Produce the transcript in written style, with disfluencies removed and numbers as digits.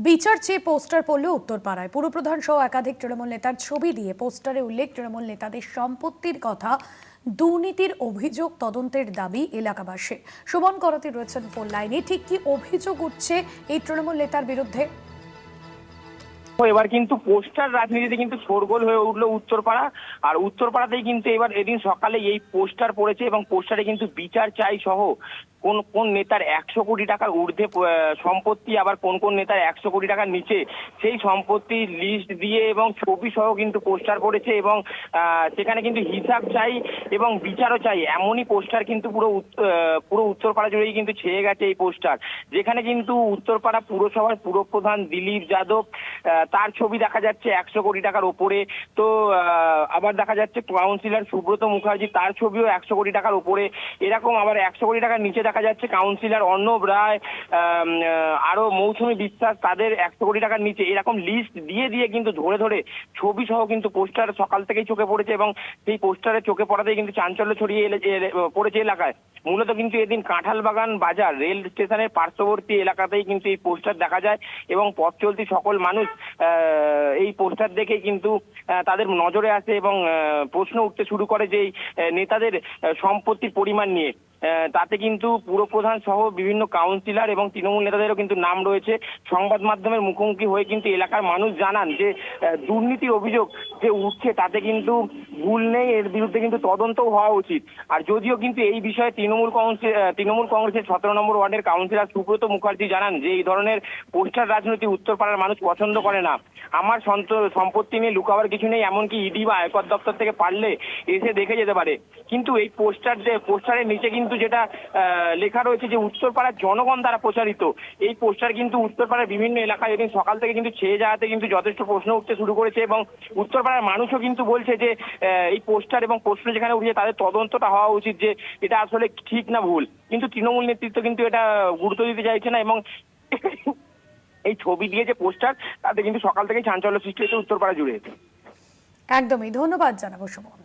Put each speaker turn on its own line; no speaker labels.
বিচার চেয়ে পোস্টার পড়ল উত্তরপাড়ায়। পুরপ্রধান সহ একাধিক তৃণমূল নেতার ছবি দিয়ে পোস্টারে উল্লেখ তৃণমূল নেতাদের সম্পত্তির কথা, দুর্নীতির অভিযোগ তদন্তের দাবি এলাকাবাসীর। সুমন করতি রয়েছেন ফোন লাইনে। ঠিক কি অভিযোগ উঠছে এই তৃণমূল নেতার বিরুদ্ধে?
এবার কিন্তু পোস্টার রাজনীতিতে কিন্তু শোরগোল হয়ে উঠলো উত্তরপাড়া। আর উত্তরপাড়াতেই কিন্তু এবার এদিন সকালে এই পোস্টার পড়েছে এবং পোস্টারে কিন্তু বিচার চাই সহ কোন কোন নেতার 100 কোটি টাকার ঊর্ধ্বে সম্পত্তি, আবার কোন কোন নেতার 100 কোটি টাকার নিচে সেই সম্পত্তির লিস্ট দিয়ে এবং ছবি সহ কিন্তু পোস্টার পড়েছে এবং সেখানে কিন্তু হিসাব চাই এবং বিচারও চাই, এমনই পোস্টার কিন্তু পুরো উত্তরপাড়া জুড়েই কিন্তু ছেয়ে গেছে এই পোস্টার। যেখানে কিন্তু উত্তরপাড়া পুরসভার পুরপ্রধান দিলীপ যাদব, তার ছবি দেখা যাচ্ছে 100 কোটি টাকার ওপরে। তো আবার দেখা যাচ্ছে কাউন্সিলর সুব্রত মুখার্জি, তার ছবিও 100 কোটি টাকার ওপরে। এরকম আবার 100 কোটি টাকার নিচে দেখা যাচ্ছে কাউন্সিলর অর্ণব রায়, আরো মৌসুমী বিশ্বাস, তাদের 100 কোটি টাকার নিচে। এরকম লিস্ট দিয়ে দিয়ে কিন্তু ধরে ধরে ছবি সহ কিন্তু পোস্টার সকাল থেকেই চোখে পড়েছে এবং সেই পোস্টারে চোখে পড়াতেই কিন্তু চাঞ্চল্য ছড়িয়ে পড়েছে এলাকায়। মূলত কিন্তু এদিন কাঁঠালবাগান বাজার রেল স্টেশনের পার্শ্ববর্তী এলাকাতেই কিন্তু এই পোস্টার দেখা যায় এবং পথ চলতি সকল মানুষ এই পোস্টার দেখেই কিন্তু তাদের নজরে আসে এবং প্রশ্ন উঠতে শুরু করে যে নেতাদের সম্পত্তির পরিমাণ নিয়ে। তাতে কিন্তু পুরপ্রধান সহ বিভিন্ন কাউন্সিলর এবং তৃণমূল নেতাদেরও কিন্তু নাম রয়েছে। সংবাদ মাধ্যমের মুখোমুখি হয়ে কিন্তু এলাকার মানুষ জানান যে দুর্নীতির অভিযোগ যে উঠছে তাতে কিন্তু ভুল নেই, এর বিরুদ্ধে কিন্তু তদন্তও হওয়া উচিত। আর যদিও কিন্তু এই বিষয়ে তৃণমূল কংগ্রেসের 17 নম্বর ওয়ার্ডের কাউন্সিলর সুব্রত মুখার্জি জানান যে এই ধরনের পোস্টার রাজনীতি উত্তরপাড়ার মানুষ পছন্দ করে না। আমার সম্পত্তি নিয়ে লুকাবার কিছু নেই, এমনকি ইডি বা আয়কর দপ্তর থেকে পারলে এসে দেখে যেতে পারে। কিন্তু এই পোস্টারের নিচে কিন্তু যেটা লেখা রয়েছে যে উত্তরপাড়ার জনগণ দ্বারা প্রচারিত, এই পোস্টার কিন্তু উত্তরপাড়ার বিভিন্ন এলাকায় এদিন সকাল থেকে কিন্তু ছেয়ে যাওয়াতে কিন্তু যথেষ্ট প্রশ্ন উঠতে শুরু করেছে এবং উত্তরপাড়ার মানুষও কিন্তু বলছে যে এই পোস্টার এবং প্রশ্ন যেখানে উঠছে তাদের তদন্তটা হওয়া উচিত যে এটা আসলে ঠিক না ভুল। কিন্তু তৃণমূল নেতৃত্ব কিন্তু এটা গুরুত্ব দিতে চাইছে না এবং এই ছবি দিয়ে যে পোস্টার তাতে কিন্তু সকাল থেকেই চাঞ্চল্য সৃষ্টি হয়েছে উত্তরপাড়া জুড়ে।
একদমই, ধন্যবাদ জানাবো সুমন।